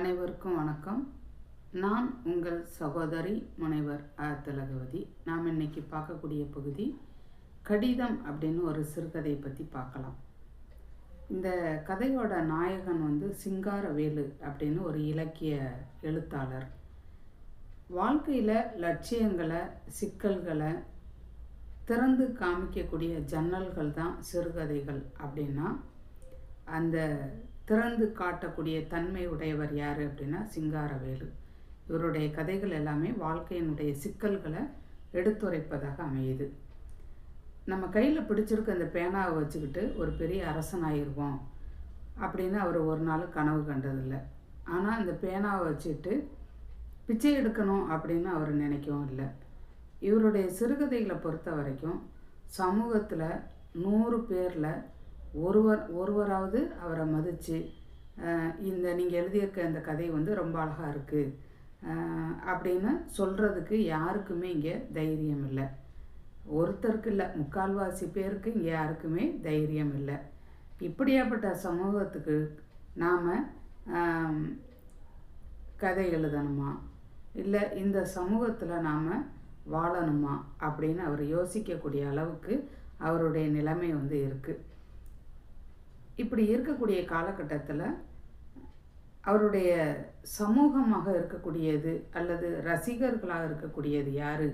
அனைவருக்கும் வணக்கம். நான் உங்கள் சகோதரி முனைவர் திலகவதி. நாம் இன்னைக்கு பார்க்கக்கூடிய பகுதி கடிதம் அப்படின்னு ஒரு சிறுகதை பற்றி பார்க்கலாம். இந்த கதையோட நாயகன் சிங்காரவேலு அப்படின்னு ஒரு இலக்கிய எழுத்தாளர். வாழ்க்கையில் லட்சியங்களை, சிக்கல்களை திறந்து காமிக்கக்கூடிய ஜன்னல்கள் தான் சிறுகதைகள். அப்படின்னா அந்த திறந்து காட்டக்கூடிய தன்மை உடையவர் யார் அப்படின்னா சிங்காரவேலு. இவருடைய கதைகள் எல்லாமே வாழ்க்கையினுடைய சிக்கல்களை எடுத்துரைப்பதாக அமையுது. நம்ம கையில் பிடிச்சிருக்க அந்த பேனாவை வச்சுக்கிட்டு ஒரு பெரிய அரசனாயிருவோம் அப்படின்னு அவர் ஒரு நாள் கனவு கண்டதில்லை. ஆனால் அந்த பேனாவை வச்சுட்டு பிச்சை எடுக்கணும் அப்படின்னு அவர் நினைக்கவும் இல்லை. இவருடைய சிறுகதைகளை பொறுத்த வரைக்கும் சமூகத்தில் 100 பேரில் ஒருவராவது அவரை மதித்து இந்த நீங்கள் எழுதியிருக்க இந்த கதை ரொம்ப அழகாக இருக்குது அப்படின்னு சொல்கிறதுக்கு யாருக்குமே இங்கே தைரியம் இல்லை. ஒருத்தருக்கு இல்லை, முக்கால்வாசி பேருக்கு இங்கே யாருக்குமே தைரியம் இல்லை. இப்படியாப்பட்ட சமூகத்துக்கு நாம் கதை எழுதணுமா, இல்லை இந்த சமூகத்தில் நாம் வாழணுமா அப்படின்னு அவர் யோசிக்கக்கூடிய அளவுக்கு அவருடைய நிலைமை இருக்குது. இப்படி இருக்கக்கூடிய காலகட்டத்தில் அவருடைய சமூகமாக இருக்கக்கூடியது அல்லது ரசிகர்களாக இருக்கக்கூடியது யார்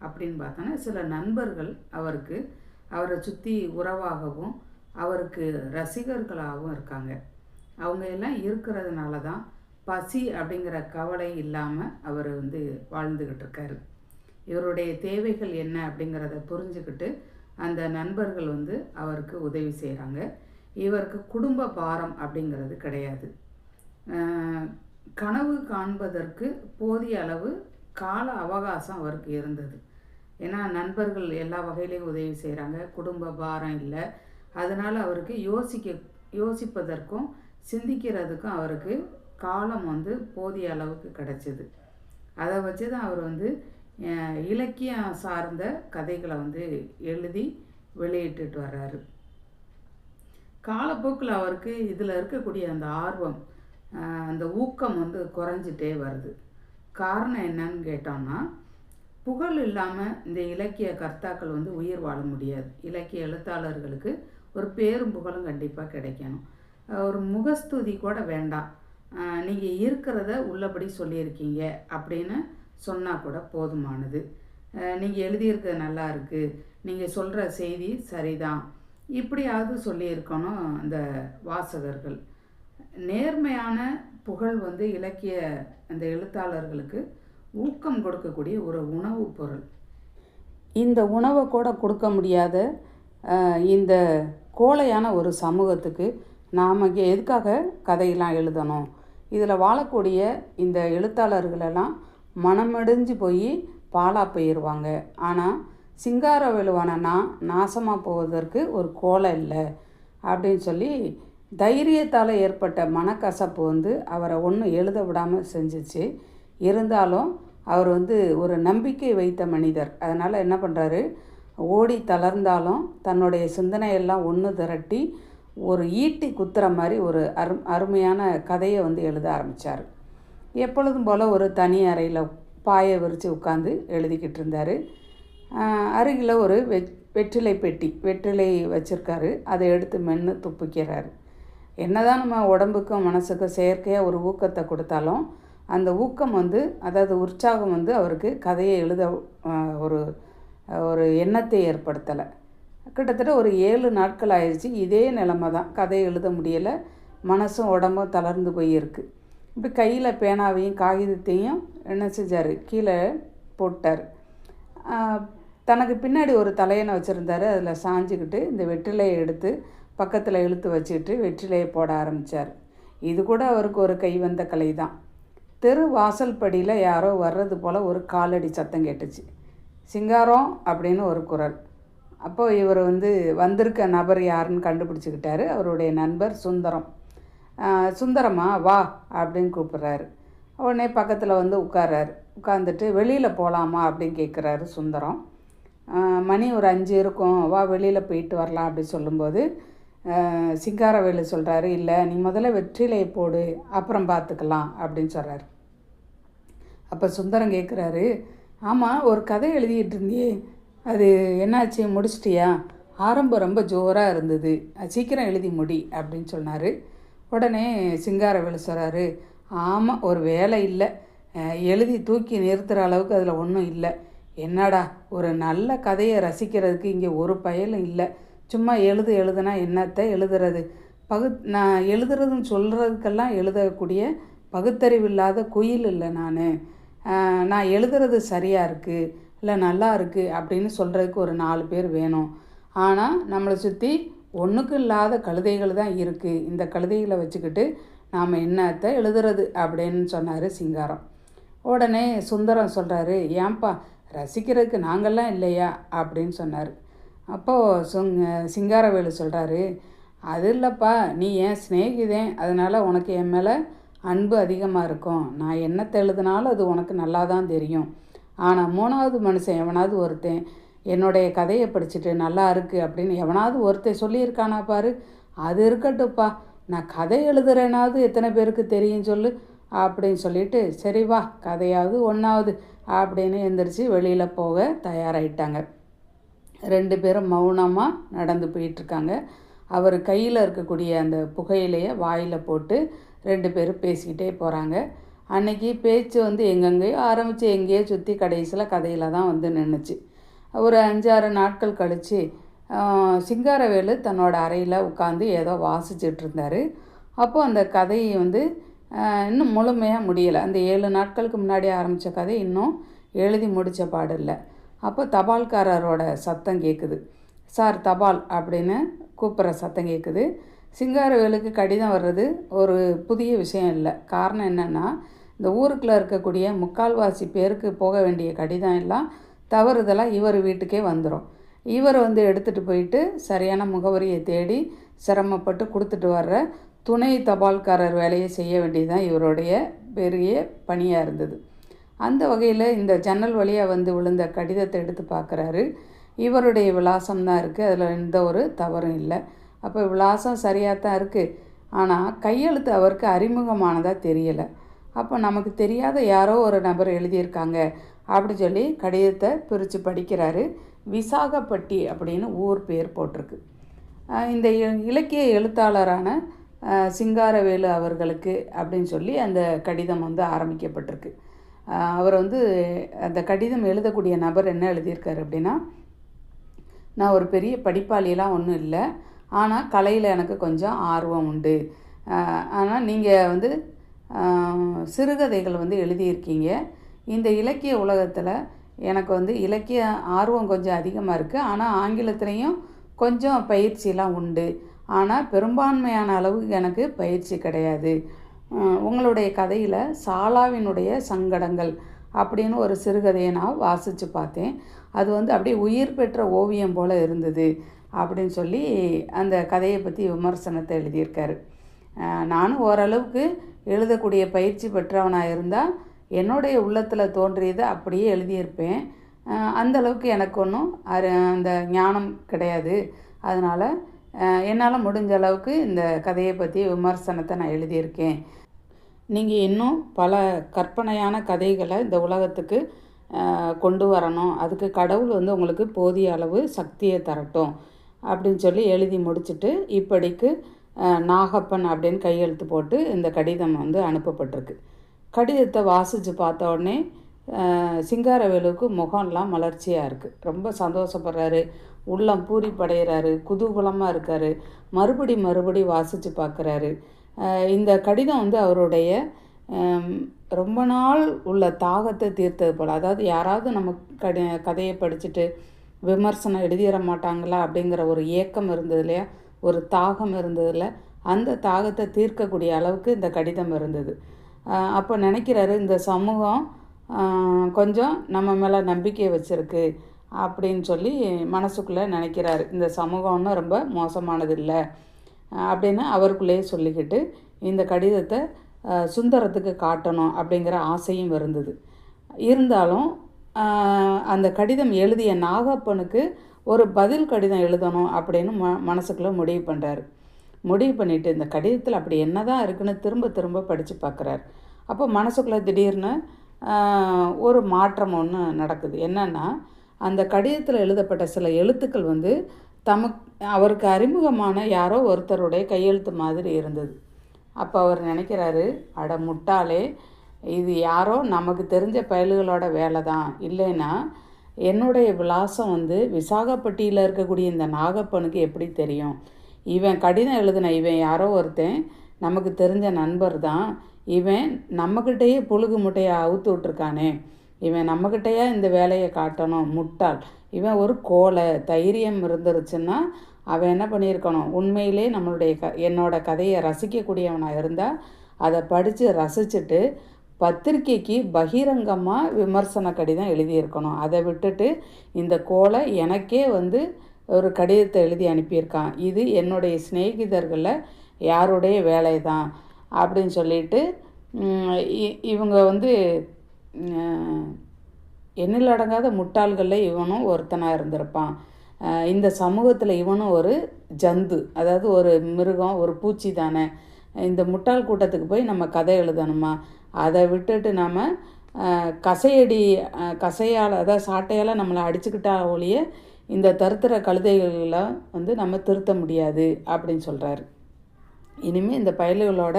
அப்படின்னு பார்த்தோன்னா சில நண்பர்கள் அவரை சுற்றி உறவாகவும் அவருக்கு ரசிகர்களாகவும் இருக்காங்க. அவங்க எல்லாம் இருக்கிறதுனால தான் பசி அப்படிங்கிற கவலை இல்லாமல் அவர் வாழ்ந்துக்கிட்டு இருக்காரு. இவருடைய தேவைகள் என்ன அப்படிங்கிறத புரிஞ்சுக்கிட்டு அந்த நண்பர்கள் அவருக்கு உதவி செய்கிறாங்க. இவருக்கு குடும்ப பாரம் அப்படிங்கிறது கிடையாது. கனவு காண்பதற்கு போதிய அளவு கால அவகாசம் அவருக்கு இருந்தது. ஏன்னா நண்பர்கள் எல்லா வகையிலையும் உதவி செய்கிறாங்க, குடும்ப பாரம் இல்லை. அதனால் அவருக்கு யோசிப்பதற்கும் சிந்திக்கிறதுக்கும் அவருக்கு காலம் போதிய அளவுக்கு கிடைச்சிது. அதை வச்சு தான் அவர் இலக்கியம் சார்ந்த கதைகளை எழுதி வெளியிட்டுட்டு வர்றாரு. காலப்போக்கில் அவருக்கு இதில் இருக்கக்கூடிய அந்த ஆர்வம், அந்த ஊக்கம் குறைஞ்சிட்டே வருது. காரணம் என்னன்னு கேட்டோம்னா, புகழ் இல்லாமல் இந்த இலக்கிய கர்த்தாக்கள் உயிர் வாழ முடியாது. இலக்கிய எழுத்தாளர்களுக்கு ஒரு பேரும் புகழும் கண்டிப்பாக கிடைக்கணும். ஒரு முகஸ்துதி கூட வேண்டாம், நீங்கள் இருக்கிறத உள்ளபடி சொல்லியிருக்கீங்க அப்படின்னு சொன்னால் கூட போதுமானது. நீங்கள் எழுதியிருக்கிறது நல்லா இருக்குது, நீங்கள் சொல்கிற செய்தி சரிதான், இப்படியாவது சொல்லியிருக்கணும் அந்த வாசகர்கள். நேர்மையான புகழ் இலக்கிய அந்த எழுத்தாளர்களுக்கு ஊக்கம் கொடுக்கக்கூடிய ஒரு உணவுப் பொருள். இந்த உணவை கூட கொடுக்க முடியாத இந்த கோழையான ஒரு சமூகத்துக்கு நாம் இங்கே எதுக்காக கதையெல்லாம் எழுதணும்? இதில் வாழக்கூடிய இந்த எழுத்தாளர்களெல்லாம் மனமடிஞ்சு போய் பாழாக போயிடுவாங்க. ஆனால் சிங்காரவேலுவான நான் நாசமாக போவதற்கு ஒரு கோலை இல்லை அப்படின்னு சொல்லி தைரியத்தால் ஏற்பட்ட மனக்கசப்பு அவரை ஒன்றும் எழுத விடாமல் செஞ்சிச்சு. இருந்தாலும் அவர் ஒரு நம்பிக்கை வைத்த மனிதர். அதனால் என்ன பண்ணுறாரு, ஓடி தளர்ந்தாலும் தன்னுடைய சிந்தனையெல்லாம் ஒன்று திரட்டி ஒரு ஈட்டி குத்துற மாதிரி ஒரு அருமையான கதையை எழுத ஆரம்பித்தார். எப்பொழுதும் போல் ஒரு தனி அறையில் பாயை விரித்து உட்காந்து எழுதிக்கிட்டு இருந்தார். அருகில் ஒரு வெற்றிலை பெட்டி, வெற்றிலை வச்சுருக்காரு. அதை எடுத்து மென்று துப்பிக்கிறார். என்னதான் நம்ம உடம்புக்கும் மனசுக்கும் செயற்கையாக ஒரு ஊக்கத்தை கொடுத்தாலும் அந்த ஊக்கம் அதாவது உற்சாகம் அவருக்கு கதையை எழுத ஒரு எண்ணத்தை ஏற்படுத்தலை. கிட்டத்தட்ட ஒரு 7 நாட்கள் ஆயிடுச்சு. இதே நிலைமை தான், கதை எழுத முடியலை, மனசும் உடம்பும் தளர்ந்து போயிருக்கு. இப்படி கையில் பேனாவையும் காகிதத்தையும் என்ன செஞ்சார், கீழே போட்டார். தனக்கு பின்னாடி ஒரு தலையணை வச்சுருந்தார். அதில் சாஞ்சிக்கிட்டு இந்த வெற்றிலையை எடுத்து பக்கத்தில் இழுத்து வச்சுக்கிட்டு வெற்றிலையை போட ஆரம்பித்தார். இது கூட அவருக்கு ஒரு கைவந்த கலை தான். தெரு வாசல் படியில் யாரோ வர்றது போல் ஒரு காலடி சத்தம் கேட்டுச்சு. சிங்காரம் அப்படின்னு ஒரு குரல். அப்போது இவர் வந்திருக்க நபர் யாருன்னு கண்டுபிடிச்சிக்கிட்டாரு. அவருடைய நண்பர் சுந்தரம். சுந்தரமா வா அப்படின்னு கூப்பிட்றாரு. உடனே பக்கத்தில் உட்கார்றாரு. உட்காந்துட்டு வெளியில் போகலாமா அப்படின்னு கேட்குறாரு சுந்தரம். மணி ஒரு 5 இருக்கும், வா வெளியில் போயிட்டு வரலாம் அப்படி சொல்லும்போது சிங்காரவேலு சொல்கிறாரு, இல்லை நீ முதல்ல வெற்றிலையை போடு அப்புறம் பார்த்துக்கலாம் அப்படின்னு சொல்கிறாரு. அப்போ சுந்தரம் கேட்குறாரு, ஆமாம் ஒரு கதை எழுதிட்டு இருந்தியே, அது என்னாச்சு, முடிச்சிட்டியா? ஆரம்பம் ரொம்ப ஜோராக இருந்தது, சீக்கிரம் எழுதி முடி அப்படின்னு சொன்னார். உடனே சிங்காரவேலு சொல்கிறாரு, ஆமாம் ஒரு வேலை இல்லை, எழுதி தூக்கி நிறுத்துகிற அளவுக்கு அதில் ஒன்றும் இல்லை. என்னடா ஒரு நல்ல கதையை ரசிக்கிறதுக்கு இங்கே ஒரு பயலும் இல்லை. சும்மா எழுதுனா என்னத்தை எழுதுறது? நான் எழுதுறதுன்னு சொல்கிறதுக்கெல்லாம் எழுதக்கூடிய பகுத்தறிவில்லாத குயில் இல்லை நான் எழுதுறது சரியாக இருக்குது இல்லை நல்லா இருக்குது அப்படின்னு சொல்கிறதுக்கு ஒரு 4 பேர் வேணும். ஆனால் நம்மளை சுற்றி ஒன்றுக்கும் இல்லாத கழுதைகள் தான் இருக்குது. இந்த கழுதைகளை வச்சுக்கிட்டு நாம் என்னத்தை எழுதுறது அப்படின்னு சொன்னார் சிங்காரம். உடனே சுந்தரம் சொல்கிறாரு, ஏன்பா ரசிக்கிறதுக்கு நாங்கள்லாம் இல்லையா அப்படின்னு சொன்னார். அப்போது சிங்காரவேலு சொல்கிறாரு, அது இல்லைப்பா, நீ ஏன் சிநேகிதேன், அதனால் உனக்கு என் மேலே அன்பு அதிகமாக இருக்கும். நான் என்னத்தை எழுதினாலும் அது உனக்கு நல்லா தான் தெரியும். ஆனால் 3வது மனுஷன் எவனாவது ஒருத்தன் என்னுடைய கதையை படிச்சுட்டு நல்லா இருக்குது அப்படின்னு எவனாவது ஒருத்தன் சொல்லியிருக்கானா பாரு, அது இருக்கட்டும்ப்பா, நான் கதை எழுதுறேனாவது எத்தனை பேருக்கு தெரியும் சொல்லு அப்படின்னு சொல்லிட்டு, சரி வா கதையாவது ஒன்றாவது அப்படின்னு எந்திரிச்சு வெளியில் போக தயாராகிட்டாங்க. 2 பேரும் மௌனமாக நடந்து போயிட்டுருக்காங்க. அவர் கையில் இருக்கக்கூடிய அந்த புகையிலையை வாயில் போட்டு 2 பேரும் பேசிக்கிட்டே போகிறாங்க. அன்றைக்கி பேச்சு எங்கெங்கேயோ ஆரம்பித்து எங்கேயோ சுற்றி கடைசியில் கதையில் தான் நின்றுச்சு. ஒரு 5-6 நாட்கள் கழித்து சிங்காரவேலு தன்னோட அறையில் உட்காந்து ஏதோ வாசிச்சுட்டு இருந்தார். அப்போது அந்த கதையை இன்னும் முழுமையாக முடியலை. அந்த 7 நாட்களுக்கு முன்னாடி ஆரம்பித்த கதை இன்னும் எழுதி முடித்த பாடில்லை. அப்போ தபால்காரரோட சத்தம் கேட்குது. சார் தபால் அப்படின்னு கூப்பிட்ற சத்தம் கேட்குது. சிங்காரவேலுக்கு கடிதம் வர்றது ஒரு புதிய விஷயம் இல்லை. காரணம் என்னென்னா, இந்த ஊருக்குள்ளே இருக்கக்கூடிய 3/4 பேருக்கு போக வேண்டிய கடிதம் எல்லாம் தவறுதலாக இவர் வீட்டுக்கே வந்துடும். இவர் எடுத்துகிட்டு போயிட்டு சரியான முகவரியை தேடி சிரமப்பட்டு கொடுத்துட்டு வர்ற துணை தபால்காரர் வேலையை செய்ய வேண்டியதுதான் இவருடைய பெரிய பணியாக இருந்தது. அந்த வகையில் இந்த ஜன்னல் வழியாக விழுந்த கடிதத்தை எடுத்து பார்க்குறாரு. இவருடைய விலாசம் தான் இருக்குது, அதில் எந்த ஒரு தவறும் இல்லை. அப்போ விலாசம் சரியாக தான் இருக்குது, ஆனால் கையெழுத்து அவருக்கு அறிமுகமானதாக தெரியலை. அப்போ நமக்கு தெரியாத யாரோ ஒரு நபர் எழுதியிருக்காங்க அப்படி சொல்லி கடிதத்தை பிரித்து படிக்கிறாரு. விசாகப்பட்டி அப்படின்னு ஊர் பேர் போட்டிருக்கு. இந்த இலக்கிய எழுத்தாளரான சிங்காரவேலு அவர்களுக்கு அப்படின்னு சொல்லி அந்த கடிதம் ஆரம்பிக்கப்பட்டிருக்கு. அவர் அந்த கடிதம் எழுதக்கூடிய நபர் என்ன எழுதியிருக்காரு அப்படின்னா, நான் ஒரு பெரிய படிப்பாளியெல்லாம் ஒன்றும் இல்லை, ஆனால் கலையில் எனக்கு கொஞ்சம் ஆர்வம் உண்டு. ஆனால் நீங்கள் சிறுகதைகள் எழுதியிருக்கீங்க. இந்த இலக்கிய உலகத்தில் எனக்கு இலக்கிய ஆர்வம் கொஞ்சம் அதிகமாக இருக்குது. ஆனால் ஆங்கிலத்துலேயும் கொஞ்சம் பயிற்சியெலாம் உண்டு. ஆனால் பெரும்பான்மையான அளவுக்கு எனக்கு பயிற்சி கிடையாது. உங்களுடைய கதையில் சாலாவினுடைய சங்கடங்கள் அப்படின்னு ஒரு சிறுகதையை நான் வாசித்து பார்த்தேன். அது அப்படியே உயிர் பெற்ற ஓவியம் போல் இருந்தது அப்படின்னு சொல்லி அந்த கதையை பற்றி விமர்சனத்தை எழுதியிருக்காரு. நானும் ஓரளவுக்கு எழுதக்கூடிய பயிற்சி பெற்றவனாக இருந்தால் என்னுடைய உள்ளத்தில் தோன்றியதை அப்படியே எழுதியிருப்பேன். அந்தளவுக்கு எனக்கு ஒன்றும் அந்த ஞானம் கிடையாது. அதனால் என்னால் முடிஞ்ச அளவுக்கு இந்த கதையை பற்றி விமர்சனத்தை நான் எழுதியிருக்கேன். நீங்கள் இன்னும் பல கற்பனையான கதைகளை இந்த உலகத்துக்கு கொண்டு வரணும், அதுக்கு கடவுள் உங்களுக்கு போதிய அளவு சக்தியை தரட்டும் அப்படின்னு சொல்லி எழுதி முடிச்சுட்டு இப்படிக்கு நாகப்பன் அப்படின்னு கையெழுத்து போட்டு இந்த கடிதம் அனுப்பப்பட்டிருக்கு. கடிதத்தை வாசித்து பார்த்த உடனே சிங்காரவேலுவுக்கு முகம்லாம் மலர்ச்சியாக இருக்குது. ரொம்ப சந்தோஷப்படுறாரு, உள்ளம் பூரிப்படைகிறாரு, குதூகலமாக இருக்கார். மறுபடி வாசித்து பார்க்குறாரு. இந்த கடிதம் அவருடைய ரொம்ப நாள் உள்ள தாகத்தை தீர்த்தது போல். அதாவது யாராவது நம்ம கதையை படிச்சுட்டு விமர்சனம் எழுதிட மாட்டாங்களா அப்படிங்கிற ஒரு ஏக்கம் இருந்தது இல்லையா, ஒரு தாகம் இருந்ததில்ல, அந்த தாகத்தை தீர்க்கக்கூடிய அளவுக்கு இந்த கடிதம் இருந்தது. அப்போ நினைக்கிறாரு, இந்த சமூகம் கொஞ்சம் நம்ம மேலே நம்பிக்கை வச்சுருக்கு அப்படின்னு சொல்லி மனசுக்குள்ளே நினைக்கிறாரு. இந்த சமூகம்னு ரொம்ப மோசமானது இல்லை அப்படின்னு அவருக்குள்ளேயே சொல்லிக்கிட்டு இந்த கடிதத்தை சுந்தரத்துக்கு காட்டணும் அப்படிங்கிற ஆசையும் இருந்தது. இருந்தாலும் அந்த கடிதம் எழுதிய நாகப்பனுக்கு ஒரு பதில் கடிதம் எழுதணும் அப்படின்னு மனசுக்குள்ளே முடிவு பண்ணுறாரு. முடிவு பண்ணிவிட்டு இந்த கடிதத்தில் அப்படி என்ன தான் இருக்குன்னு திரும்ப திரும்ப படித்து பார்க்குறார். அப்போ மனசுக்குள்ளே திடீர்னு ஒரு மாற்றம் ஒன்று நடக்குது. என்னென்னா, அந்த கடிதத்தில் எழுதப்பட்ட சில எழுத்துக்கள் வந்து அவருக்கு அறிமுகமான யாரோ ஒருத்தருடைய கையெழுத்து மாதிரி இருந்தது. அப்போ அவர் நினைக்கிறாரு, அட முட்டாளே, இது யாரோ நமக்கு தெரிஞ்ச பயல்களோட வேலை தான். இல்லைன்னா என்னுடைய விலாசம் வந்து விசாகப்பட்டியில் இருக்கக்கூடிய இந்த நாகப்பனுக்கு எப்படி தெரியும்? இவன் கடிதம் எழுதின இவன் யாரோ ஒருத்தன் நமக்கு தெரிஞ்ச நண்பர் தான். இவன் நம்மக்கிட்டேயே புழுகு முட்டையை அவுத்து விட்ருக்கானே, இவன் நம்மக்கிட்டேயே இந்த வேலையை காட்டணும். முட்டாள் இவன், ஒரு கோலை. தைரியம் இருந்துருச்சுன்னா அவன் என்ன பண்ணியிருக்கணும், உண்மையிலே என்னோட கதையை ரசிக்கக்கூடியவனாக இருந்தால் அதை படித்து ரசிச்சுட்டு பத்திரிக்கைக்கு பகிரங்கமாக விமர்சன கடிதம் எழுதியிருக்கணும். அதை விட்டுட்டு இந்த கோலை எனக்கே வந்து ஒரு கடிதத்தை எழுதி அனுப்பியிருக்கான். இது என்னுடைய சிநேகிதர்களில் யாருடைய வேலை தான் அப்படின்னு சொல்லிட்டு இவங்க வந்து எண்ணிலடங்காத முட்டாள்களில் இவனும் ஒருத்தனாக இருந்திருப்பான். இந்த சமூகத்தில் இவனும் ஒரு ஜந்து, அதாவது ஒரு மிருகம், ஒரு பூச்சி தானே. இந்த முட்டாள் கூட்டத்துக்கு போய் நம்ம கதை எழுதணுமா? அதை விட்டுட்டு நம்ம கசையால், அதாவது சாட்டையால் நம்மளை அடிச்சுக்கிட்டா ஒழிய இந்த தருத்திர கழுதைகளை வந்து நம்ம திருத்த முடியாது அப்படின்னு சொல்கிறாரு. இனிமேல் இந்த பயல்களோட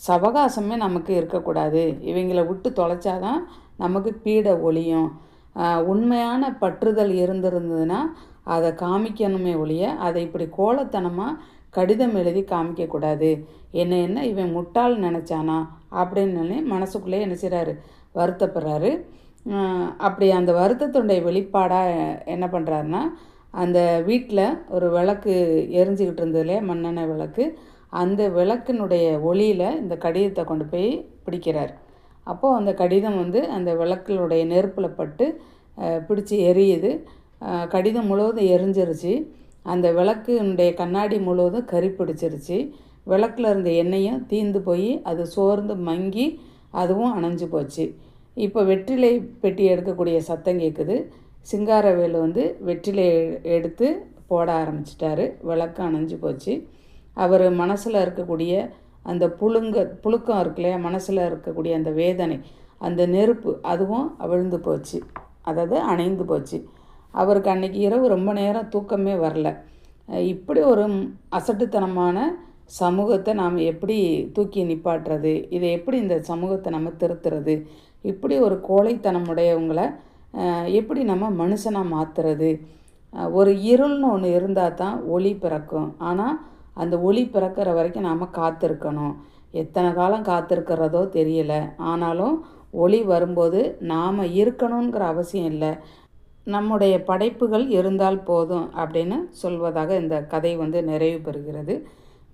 சவகாசமே நமக்கு இருக்கக்கூடாது. இவங்களை விட்டு தொலைச்சாதான் நமக்கு பீடை ஒழியும். உண்மையான பற்றுதல் இருந்திருந்ததுன்னா அதை காமிக்கணுமே ஒழிய அதை இப்படி கோலத்தனமாக கடிதம் எழுதி காமிக்கக்கூடாது. என்ன இவன் முட்டாள் நினச்சானா அப்படின்னு மனசுக்குள்ளே என்ன செய்கிறாரு, வருத்தப்படுறாரு. அப்படி அந்த வருத்தத்துடைய வெளிப்பாடாக என்ன பண்ணுறாருன்னா, அந்த வீட்டில் ஒரு விளக்கு எரிஞ்சிக்கிட்டு இருந்தது இல்லையா, மண்ணெண்ணெய் விளக்கு, அந்த விளக்கினுடைய ஒளியில் இந்த கடிதத்தை கொண்டு போய் பிடிக்கிறார். அப்போது அந்த கடிதம் வந்து அந்த விளக்கினுடைய நெருப்பில் பட்டு பிடிச்சி எரியுது. கடிதம் முழுவதும் எரிஞ்சிருச்சு. அந்த விளக்கினுடைய கண்ணாடி முழுவதும் கரி பிடிச்சிருச்சு. விளக்கில் இருந்த எண்ணெயும் தீர்ந்து போய் அது சோர்ந்து மங்கி அதுவும் அணைஞ்சு போச்சு. இப்போ வெற்றிலை பெட்டி எடுக்கக்கூடிய சத்தம் கேட்குது. சிங்காரவேலு வந்து வெற்றிலை எடுத்து போட ஆரம்பிச்சிட்டாரு. விளக்கு அணைஞ்சு போச்சு. அவர் மனசில் இருக்கக்கூடிய அந்த புழுக்கம் இருக்கு இல்லையா, மனசில் இருக்கக்கூடிய அந்த வேதனை, அந்த நெருப்பு அதுவும் அவிழ்ந்து போச்சு, அதாவது அணைந்து போச்சு. அவருக்கு அன்றைக்கி இரவு ரொம்ப நேரம் தூக்கமே வரல. இப்படி ஒரு அசட்டுத்தனமான சமூகத்தை நாம் எப்படி தூக்கி நிப்பாட்டுறது, இதை எப்படி இந்த சமூகத்தை நம்ம திருத்துறது, இப்படி ஒரு கோழைத்தனமுடையவங்களை எப்படி நம்ம மனுஷனாக மாற்றுறது. ஒரு இருள்னு ஒன்று இருந்தால் தான் ஒளி பிறக்கும். ஆனால் அந்த ஒளி பிறக்கிற வரைக்கும் நாம் காத்திருக்கணும். எத்தனை காலம் காத்திருக்கிறதோ தெரியல. ஆனாலும் ஒளி வரும்போது நாம் இருக்கணுங்கிற அவசியம் இல்லை, நம்முடைய படைப்புகள் இருந்தால் போதும் அப்படின்னு சொல்வதாக இந்த கதை வந்து நிறைவு பெறுகிறது.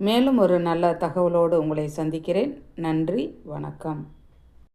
மேலும் ஒரு நல்ல தகவலோடு உங்களை சந்திக்கிறேன். நன்றி, வணக்கம்.